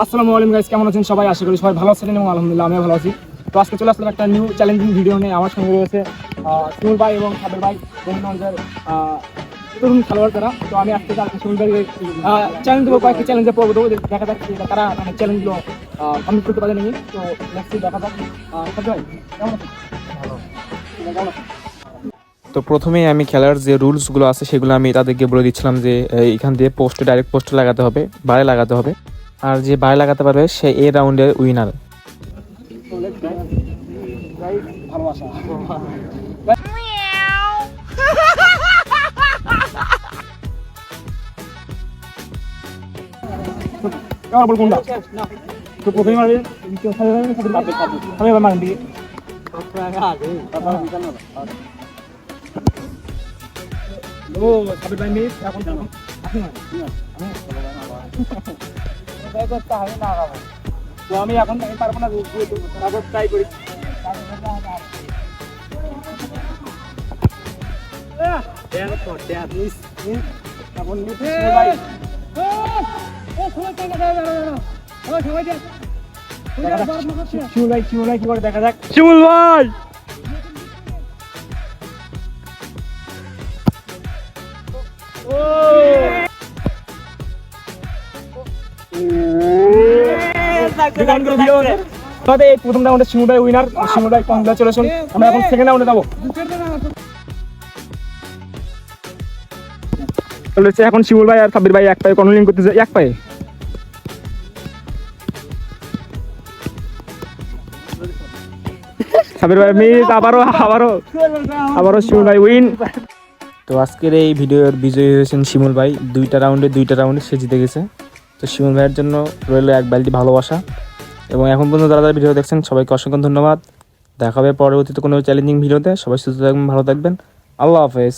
আসসালামু আলাইকুম গাইস, কেমন আছেন সবাই? আশা করি সবাই ভালো আছেন এবং আলহামদুলিল্লাহ আমিও ভালো আছি। তো আজকে চলে আসলাম একটা নিউ চ্যালেঞ্জিং ভিডিও নিয়ে। আমার সঙ্গে রয়েছে সুমুল ভাই এবং সাবের ভাই, বন্ধুগণের তরুণ খেলোয়াড় তারা। তো আমি আজকে সুমুল ভাই চ্যালেঞ্জ দেবো, কয়েকটি চ্যালেঞ্জের পর্ব দেবো, দেখা যাচ্ছে তারা মানে চ্যালেঞ্জগুলো কমপ্লিট করতে পারে নাকি। তো নেক্সট দেখা যাক। সাবের ভাই কেমন আছেন? ভালো। কেমন আছেন? তো প্রথমেই আমি খেলার যে রুলসগুলো আছে সেগুলো আমি তাদেরকে বলে দিচ্ছিলাম যে এখান দিয়ে ডাইরেক্ট পোস্টে লাগাতে হবে, বারে লাগাতে হবে। আর যে বারে লাগাতে পারবে সে এই রাউন্ডের উইনার। তো লেটস গো গাইস, ভালোবাসা। কেমন বল কোনটা? তো প্রথমে মারবে দ্বিতীয় আমি এবার মারেন দিকে। ও সাবির ভাই মিস এখন আপনি মারেন। তো আমি এখন পারবো না, তারপর ট্রাই করি। শিমুল ভাই কি করে দেখা যাক। শিমুল ভাই তবে এই প্রথম রাউন্ডে শিমুল ভাই উইনার। শিমুল ভাই কংগ্রাচুলেশন। আমরা এখন সেকেন্ড রাউন্ডে যাবো। এখন শিমুল ভাই আর সাবির ভাই এক পায়ে কর্নারিং করতেছে, এক পায়ে। সাবির ভাই মিস, আবারও শিমুল ভাই উইন। তো আজকের এই ভিডিওর বিজয়ী হয়েছেন শিমুল ভাই। দুইটা রাউন্ডে সে জিতে গেছে। তো শিমুল ভাইয়ের জন্য রইল এক বালতি ভালোবাসা। এবং এখন পর্যন্ত যারা ভিডিও দেখছেন সবাইকে অসংখ্য ধন্যবাদ। দেখা হবে পরবর্তীতে কোনো চ্যালেঞ্জিং ভিডিওতে। সবাই সুস্থ থাকবেন, ভালো থাকবেন। আল্লাহ হাফেজ।